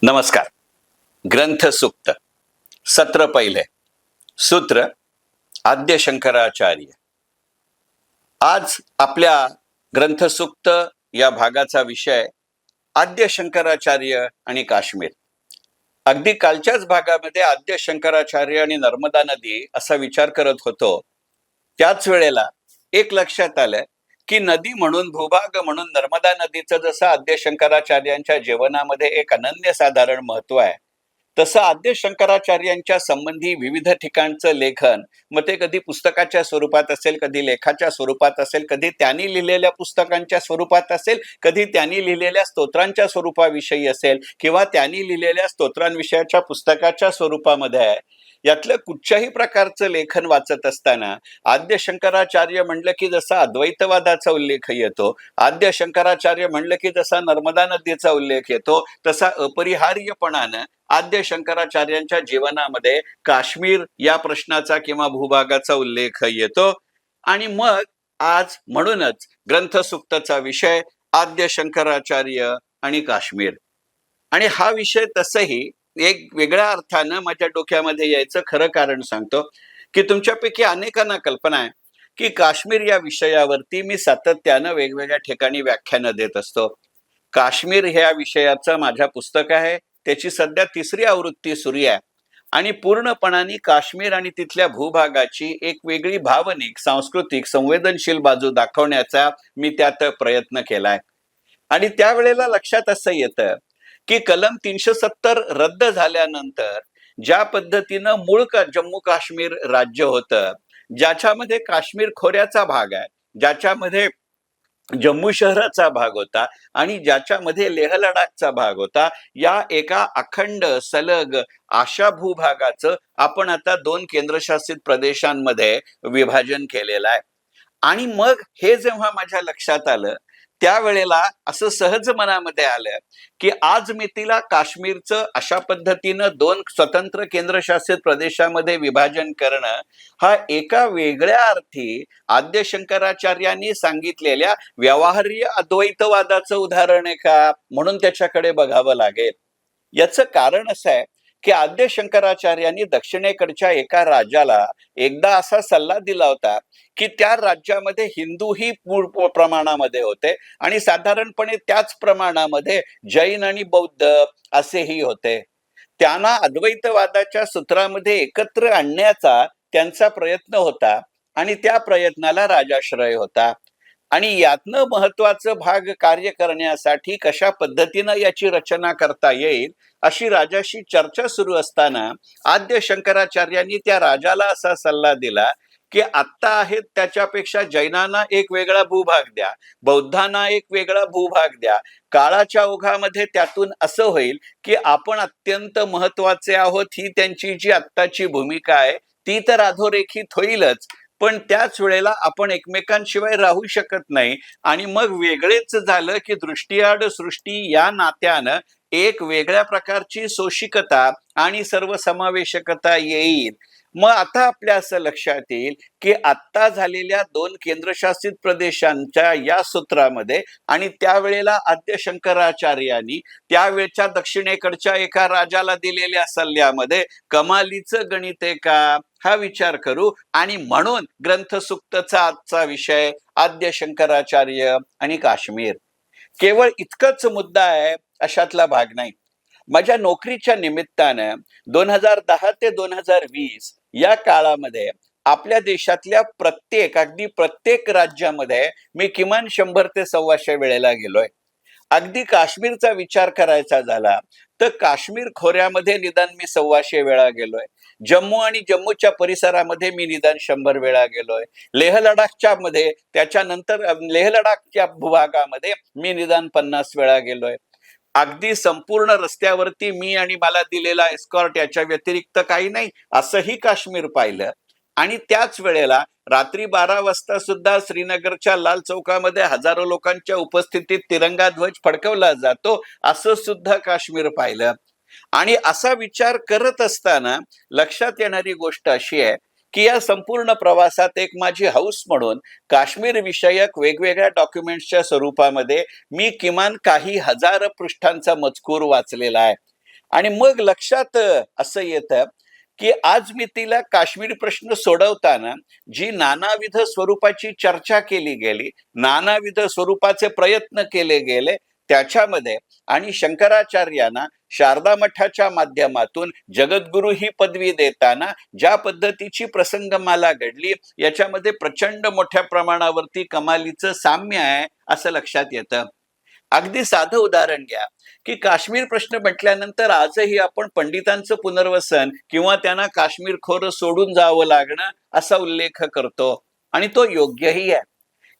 नमस्कार. ग्रंथ सुक्त सत्र पहिले. सूत्र आद्य शंकराचार्य. आज आपल्या ग्रंथ सुक्त या भागाचा विषय आद्य शंकराचार्य आणि काश्मीर. अगदी कालच्याच भागामध्ये आद्य शंकराचार्य आणि नर्मदा नदी असा विचार करत होतो. त्याच वेळेला एक लक्षात आलं की नदी म्हणून, भूभाग म्हणून नर्मदा नदीचं जसं आद्य शंकराचार्यांच्या जीवनामध्ये एक अनन्यसाधारण महत्व आहे, तसं आद्य शंकराचार्यांच्या संबंधी विविध ठिकाणचं लेखन, मग ते कधी पुस्तकाच्या स्वरूपात असेल, कधी लेखाच्या स्वरूपात असेल, कधी त्यांनी लिहिलेल्या पुस्तकांच्या स्वरूपात असेल, कधी त्यांनी लिहिलेल्या स्तोत्रांच्या स्वरूपाविषयी असेल, किंवा त्यांनी लिहिलेल्या स्तोत्रांविषयाच्या पुस्तकाच्या स्वरूपामध्ये आहे. यातलं कुठच्याही प्रकारचं लेखन वाचत असताना आद्य शंकराचार्य म्हणलं की जसा अद्वैतवादाचा उल्लेख येतो, आद्य शंकराचार्य म्हणलं की जसा नर्मदा नदीचा उल्लेख येतो, तसा अपरिहार्यपणानं आद्य शंकराचार्यांच्या जीवनामध्ये काश्मीर या प्रश्नाचा किंवा भूभागाचा उल्लेख येतो. आणि मग आज म्हणूनच ग्रंथसुक्तचा विषय आद्य शंकराचार्य आणि काश्मीर. आणि हा विषय तसंही एक वेगळ्या अर्थानं माझ्या डोक्यामध्ये यायचं खरं कारण सांगतो की तुमच्यापैकी अनेकांना कल्पना आहे की काश्मीर या विषयावरती मी सातत्यानं वेगवेगळ्या ठिकाणी व्याख्यानं देत असतो. काश्मीर ह्या विषयाचं माझं पुस्तक आहे, त्याची सध्या 3री आवृत्ती सुरू आहे. आणि पूर्णपणाने काश्मीर आणि तिथल्या भूभागाची एक वेगळी भावनिक, सांस्कृतिक, संवेदनशील बाजू दाखवण्याचा मी त्यात प्रयत्न केलाय. आणि त्यावेळेला लक्षात असं येतं की कलम 370 रद्द झाल्यानंतर ज्या पद्धतीनं मूळ जम्मू काश्मीर राज्य होतं, ज्याच्यामध्ये काश्मीर खोऱ्याचा भाग आहे, ज्याच्यामध्ये जम्मू शहराचा भाग होता आणि ज्याच्यामध्ये लेह लडाखचा भाग होता, या एका अखंड सलग अशा भूभागाचं आपण आता 2 केंद्रशासित प्रदेशांमध्ये विभाजन केलेलं आहे. आणि मग हे जेव्हा माझ्या लक्षात आलं, त्यावेळेला असं सहज मनामध्ये आलं की आज मी तिला काश्मीरचं अशा पद्धतीनं 2 स्वतंत्र केंद्रशासित प्रदेशामध्ये विभाजन करणं हा एका वेगळ्या अर्थी आद्य शंकराचार्यांनी सांगितलेल्या व्यवहार्य अद्वैतवादाचं उदाहरण आहे का, म्हणून त्याच्याकडे बघावं लागेल. याचं कारण असं आहे की आद्य शंकराचार्यांनी दक्षिणेकडच्या एका राजाला एकदा असा सल्ला दिला होता की त्या राज्यामध्ये हिंदूही प्रमाणामध्ये होते आणि साधारणपणे त्याच प्रमाणामध्ये जैन आणि बौद्ध असेही होते. त्यांना अद्वैतवादाच्या सूत्रामध्ये एकत्र आणण्याचा त्यांचा प्रयत्न होता आणि त्या प्रयत्नाला राजाश्रय होता. आणि यातनं महत्वाचं भाग कार्य करण्यासाठी कशा पद्धतीनं याची रचना करता येईल अशी राजाशी चर्चा सुरू असताना आद्य शंकराचार्यांनी त्या राजाला असा सल्ला दिला की आत्ता आहेत त्याच्यापेक्षा जैनांना एक वेगळा भूभाग द्या, बौद्धांना एक वेगळा भूभाग द्या. काळाच्या ओघामध्ये त्यातून असं होईल की आपण अत्यंत महत्वाचे आहोत, ही त्यांची जी आत्ताची भूमिका आहे ती तर अधोरेखित होईलच, पण त्याच वेळेला आपण एकमेकांशिवाय राहू शकत नाही. आणि मग वेगळेच झालं की दृष्टीआड सृष्टी या नात्यानं एक वेगळ्या प्रकारची सोशिकता आणि सर्वसमावेशकता येईल. मग आता आपल्या असं लक्षात येईल की आत्ता झालेल्या 2 केंद्रशासित प्रदेशांच्या या सूत्रामध्ये आणि त्यावेळेला आद्य शंकराचार्यांनी त्यावेळच्या दक्षिणेकडच्या एका राजाला दिलेल्या सल्ल्यामध्ये कमालीचं गणित आहे का, हा विचार करू. आणि म्हणून ग्रंथसुक्तचा आजचा विषय आद्य शंकराचार्य आणि काश्मीर. केवळ इतकंच मुद्दा आहे अशातला भाग नाही. माझ्या नोकरीच्या निमित्तानं 2010 ते 2020 या काळामध्ये आपल्या देशातल्या अगदी प्रत्येक राज्यामध्ये मी किमान 100 ते 125 वेळेला गेलोय. अगदी काश्मीरचा विचार करायचा झाला तर काश्मीर खोऱ्यामध्ये निदान मी 125 वेळा गेलोय. जम्मू आणि जम्मूच्या परिसरामध्ये मी निदान 100 वेळा गेलोय. लेह लडाखच्या मध्ये, त्याच्यानंतर लेह लडाखच्या भूभागामध्ये मी निदान 50 वेळा गेलोय. अगदी संपूर्ण रस्त्यावरती मी आणि मला दिलेला एस्कॉर्ट याच्या व्यतिरिक्त काही नाही असंही काश्मीर पाहिलं. आणि त्याच वेळेला रात्री 12 वाजता सुद्धा श्रीनगरच्या लाल चौकामध्ये हजारो लोकांच्या उपस्थितीत तिरंगा ध्वज फडकवला जातो असं सुद्धा काश्मीर पाहिलं. आणि असा विचार करत असताना लक्षात येणारी गोष्ट अशी आहे की या संपूर्ण प्रवासात एक माझी हौस म्हणून काश्मीर विषयक वेगवेगळ्या डॉक्युमेंट्सच्या स्वरूपामध्ये मी किमान काही हजार पृष्ठांचा मजकूर वाचलेला आहे. आणि मग लक्षात असं येतं की आज मी तिला काश्मीर प्रश्न सोडवताना जी नानाविध स्वरूपाची चर्चा केली गेली, नानाविध स्वरूपाचे प्रयत्न केले गेले, त्याच्यामध्ये आणि शंकराचार्यांना शारदा मठाच्या माध्यमातून जगद्गुरु ही पदवी देताना ज्या पद्धतीची प्रसंगमाला घडली, याच्यामध्ये प्रचंड मोठ्या प्रमाणावरती कमालीचं साम्य आहे असं लक्षात येतं. अगदी साधं उदाहरण घ्या की काश्मीर प्रश्न म्हटल्यानंतर आजही आपण पंडितांचं पुनर्वसन किंवा त्यांना काश्मीर खोरं सोडून जावं लागणं असा उल्लेख करतो, आणि तो योग्यही आहे.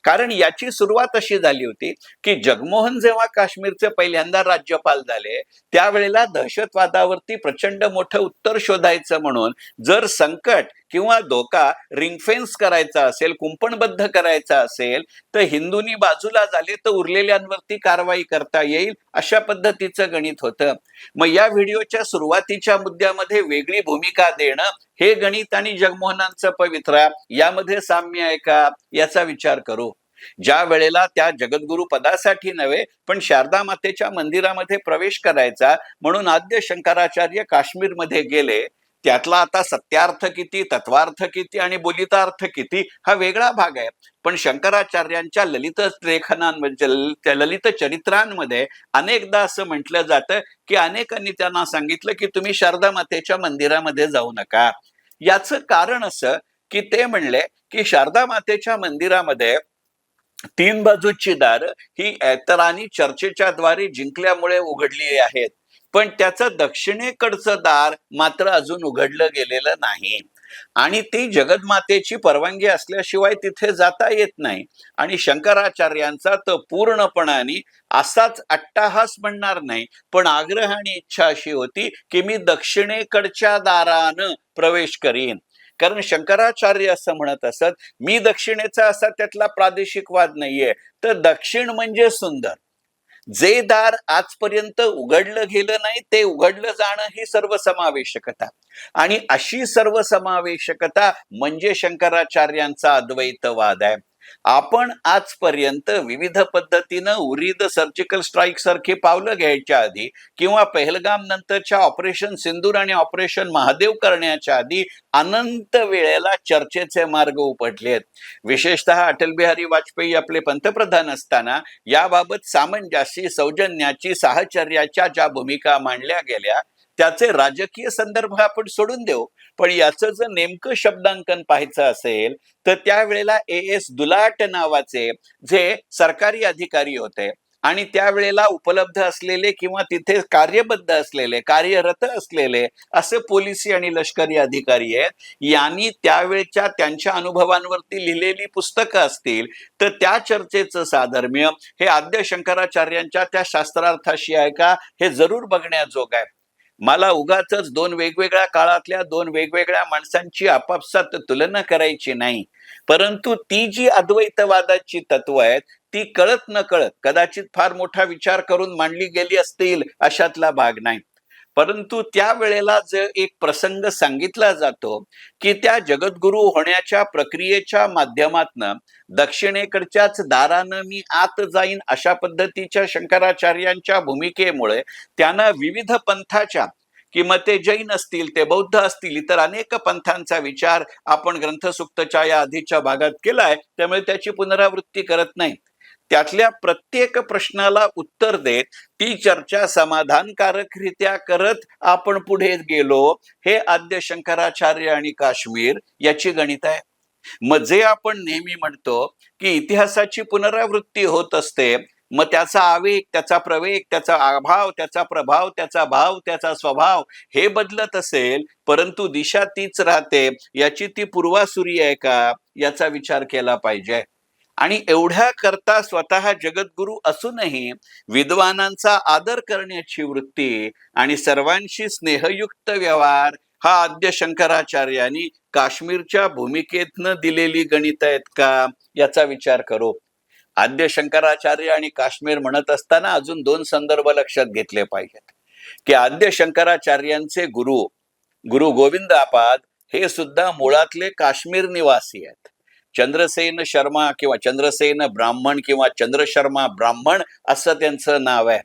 कारण याची सुरुवात अशी झाली होती की जगमोहन जेव्हा काश्मीरचे पहिल्यांदा राज्यपाल झाले, त्यावेळेला दहशतवादावरती प्रचंड मोठं उत्तर शोधायचं म्हणून जर संकट किंवा धोका रिंगफेन्स करायचा असेल, कुंपणबद्ध करायचा असेल, तर हिंदूंनी बाजूला झाले तर उरलेल्यांवरती कारवाई करता येईल, अशा पद्धतीचं गणित होतं. मग या व्हिडिओच्या सुरुवातीच्या मुद्द्यामध्ये वेगळी भूमिका देणं, हे गणित आणि जगमोहनांचं पवित्रा यामध्ये साम्य आहे का, याचा विचार करू. ज्या वेळेला त्या जगद्गुरु पदासाठी नव्हे पण शारदा मातेच्या मंदिरामध्ये प्रवेश करायचा म्हणून आद्य शंकराचार्य काश्मीरमध्ये गेले, त्यातला आता सत्यार्थ किती, तत्वार्थ किती आणि बोलितार्थ किती हा वेगळा भाग आहे. पण शंकराचार्यांच्या ललित लेखनांमध्ये, ललित चरित्रांमध्ये अनेकदा असं म्हटलं जातं की अनेकांनी त्यांना सांगितलं की तुम्ही शारदा मातेच्या मंदिरामध्ये जाऊ नका. याचं कारण असं की ते म्हणले की शारदा मातेच्या मंदिरामध्ये 3 बाजूची दार ही ऐतरानी चर्चेच्या द्वारे जिंकल्यामुळे उघडली आहेत, पण त्याचं दक्षिणेकडचं दार मात्र अजून उघडलं गेलेलं नाही आणि ती जगन्मातेची परवानगी असल्याशिवाय तिथे जाता येत नाही. आणि शंकराचार्यांचा तर पूर्णपणाने असाच अट्टाहास म्हणणार नाही पण आग्रह आणि इच्छा अशी होती की मी दक्षिणेकडच्या दारानं प्रवेश करीन. कारण शंकराचार्य असं म्हणत असत, मी दक्षिणेचा असा त्यातला प्रादेशिक वाद नाहीये, तर दक्षिण म्हणजे सुंदर. जे दार आजपर्यंत उघडलं गेलं नाही ते उघडलं जाणं ही सर्वसमावेशकता, आणि अशी सर्वसमावेशकता म्हणजे शंकराचार्यांचा अद्वैतवाद आहे. आपण आजपर्यंत विविध पद्धतीनं उरीद सर्जिकल स्ट्राईक सारखी पावलं घ्यायच्या आधी किंवा पहलगाम नंतरच्या ऑपरेशन सिंदूर आणि ऑपरेशन महादेव करण्याच्या आधी अनंत वेळेला चर्चेचे मार्ग उपटलेत. विशेषतः अटल बिहारी वाजपेयी आपले पंतप्रधान असताना याबाबत सामंजस्य, सौजन्याची, साहचर्याच्या ज्या भूमिका मांडल्या गेल्या त्याचे राजकीय संदर्भ आपण सोडून देऊ, पण याचं जर नेमकं शब्दांकन पाहायचं असेल तर त्यावेळेला एस दुलाट नावाचे जे सरकारी अधिकारी होते आणि त्यावेळेला उपलब्ध असलेले किंवा तिथे कार्यबद्ध असलेले, कार्यरत असलेले असे पोलिसी आणि लष्करी अधिकारी आहेत, यांनी त्यावेळच्या त्यांच्या अनुभवांवरती लिहिलेली पुस्तकं असतील तर त्या चर्चेचं साधर्म्य हे आद्य शंकराचार्यांच्या त्या शास्त्रार्थाशी आहे का, हे जरूर बघण्याजोग आहे. मला उगाचच 2 वेगवेगळ्या काळातल्या 2 वेगवेगळ्या माणसांची आपापसात तुलना करायची नाही, परंतु ती जी अद्वैतवादाची तत्व आहेत ती कळत न कळत कदाचित फार मोठा विचार करून मांडली गेली असतील अशातला भाग नाही. परंतु त्यावेळेला जो एक प्रसंग सांगितला जातो की त्या जगद्गुरु होण्याच्या प्रक्रियेच्या माध्यमातनं दक्षिणेकडच्याच दारानं मी आत जाईन अशा पद्धतीच्या शंकराचार्यांच्या भूमिकेमुळे त्यांना विविध पंथाच्या, कि मग ते जैन असतील, ते बौद्ध असतील, इतर अनेक पंथांचा विचार आपण ग्रंथसूक्तच्या या आधीच्या भागात केलाय, त्यामुळे त्याची पुनरावृत्ती करत नाही. त्यातल्या प्रत्येक प्रश्नाला उत्तर देत ती चर्चा समाधानकारकरित्या करत आपण पुढे गेलो, हे आद्य शंकराचार्य आणि काश्मीर याची गणित आहे. मग जे आपण नेहमी म्हणतो की इतिहासाची पुनरावृत्ती होत असते, मग त्याचा आवेग, त्याचा प्रवेग, त्याचा अभाव, त्याचा प्रभाव, त्याचा भाव, त्याचा स्वभाव हे बदलत असेल परंतु दिशा तीच राहते, याची ती पूर्वासुरी आहे का, याचा विचार केला पाहिजे. आणि एवढ्या करता स्वतः जगद्गुरु असूनही विद्वानांचा आदर करण्याची वृत्ती आणि सर्वांशी स्नेहयुक्त व्यवहार हा आद्य शंकराचार्यांनी काश्मीरच्या भूमिकेतनं दिलेली गणित आहेत का, याचा विचार करू. आद्य शंकराचार्य आणि काश्मीर म्हणत असताना अजून 2 संदर्भ लक्षात घेतले पाहिजेत की आद्य शंकराचार्यांचे गुरु गुरु गोविंद आपाद हे सुद्धा मुळातले काश्मीर निवासी आहेत. चंद्रसेन शर्मा किंवा चंद्रसेन ब्राह्मण किंवा चंद्रशर्मा ब्राह्मण असं त्यांचं नाव आहे.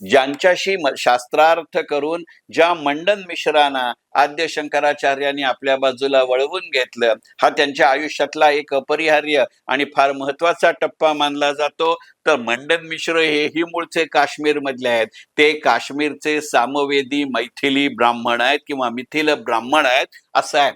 ज्यांच्याशी शास्त्रार्थ करून ज्या मंडन मिश्रांना आद्य शंकराचार्यांनी आपल्या बाजूला वळवून घेतलं, हा त्यांच्या आयुष्यातला एक अपरिहार्य आणि फार महत्वाचा टप्पा मानला जातो. तर मंडन मिश्र हेही मूळचे काश्मीर मधले आहेत. ते काश्मीरचे सामवेदी मैथिली ब्राह्मण आहेत किंवा मिथिल ब्राह्मण आहेत असं आहे.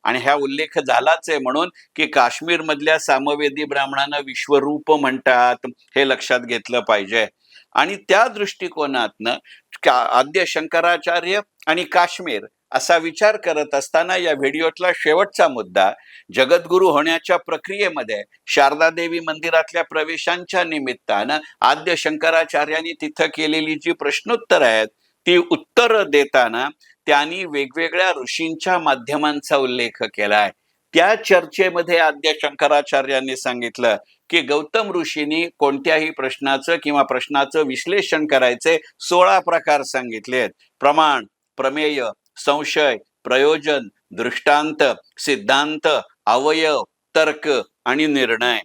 आणि ह्या उल्लेख झालाच आहे म्हणून की काश्मीर मधल्या सामवेदी ब्राह्मणांना विश्वरूप म्हणतात, हे लक्षात घेतलं पाहिजे. आणि त्या दृष्टिकोनातनं आद्य शंकराचार्य आणि काश्मीर असा विचार करत असताना या व्हिडिओतला शेवटचा मुद्दा, जगद्गुरु होण्याच्या प्रक्रियेमध्ये शारदा देवी मंदिरातल्या प्रवेशांच्या निमित्तानं आद्य शंकराचार्यांनी तिथं केलेली जी प्रश्नोत्तर आहेत ती उत्तर देताना त्यांनी वेगवेगळ्या ऋषींच्या माध्यमांचा उल्लेख केलाय. त्या चर्चेमध्ये आद्य शंकराचार्यांनी सांगितलं की गौतम ऋषींनी कोणत्याही प्रश्नाचं किंवा प्रश्नाचं विश्लेषण करायचे 16 प्रकार सांगितलेत. प्रमाण, प्रमेय, संशय, प्रयोजन, दृष्टांत, सिद्धांत, अवयव, तर्क आणि निर्णय.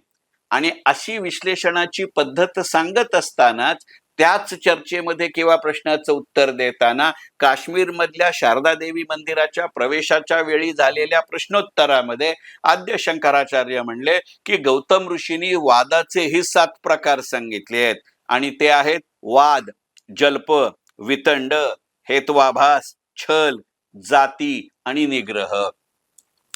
आणि अशी विश्लेषणाची पद्धत सांगत असतानाच त्याच चर्चेमध्ये किंवा प्रश्नाचं उत्तर देताना काश्मीर मधल्या शारदा देवी मंदिराच्या प्रवेशाच्या वेळी झालेल्या प्रश्नोत्तरामध्ये आद्य शंकराचार्य म्हणले की गौतम ऋषींनी वादाचेही 7 प्रकार सांगितले आहेत. आणि ते आहेत वाद, जल्प, वितंड, हेत्वाभास, छल, जाती आणि निग्रह.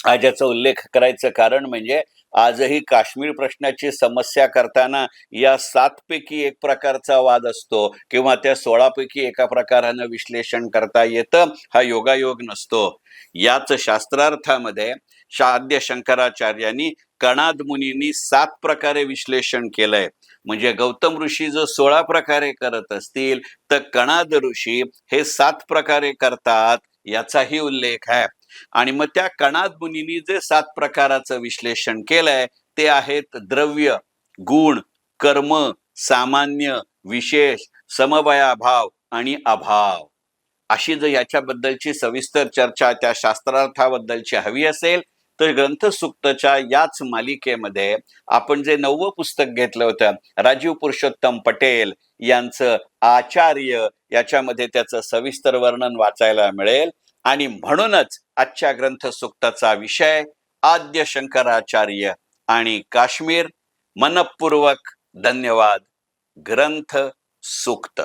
आज याचा उल्लेख करायचं कारण म्हणजे आजही काश्मीर प्रश्नाची समस्या करताना या 7 पैकी एक प्रकारचा वाद असतो किंवा त्या 16 पैकी एका प्रकारानं विश्लेषण करता येतं, हा योगायोग नसतो. याच शास्त्रार्थामध्ये आद्य शंकराचार्यांनी कणाद मुनींनी 7 प्रकारे विश्लेषण केलंय. म्हणजे गौतम ऋषी जर 16 प्रकारे करत असतील तर कणाद ऋषी हे 7 प्रकारे करतात याचाही उल्लेख आहे. आणि मग त्या कणाद मुनींनी जे 7 प्रकाराचं विश्लेषण केलंय ते आहेत द्रव्य, गुण, कर्म, सामान्य, विशेष, समवयाभाव आणि अभाव. अशी जर याच्याबद्दलची सविस्तर चर्चा त्या शास्त्रार्थाबद्दलची हवी असेल तर ग्रंथसूक्तच्या याच मालिकेमध्ये आपण जे 9वं पुस्तक घेतलं होतं राजीव पुरुषोत्तम पटेल यांचं आचार्य, याच्यामध्ये त्याचं सविस्तर वर्णन वाचायला मिळेल. आणि म्हणूनच आजच्या ग्रंथसूक्ताचा विषय आद्य शंकराचार्य आणि काश्मीर. मनपूर्वक धन्यवाद. ग्रंथ सूक्त.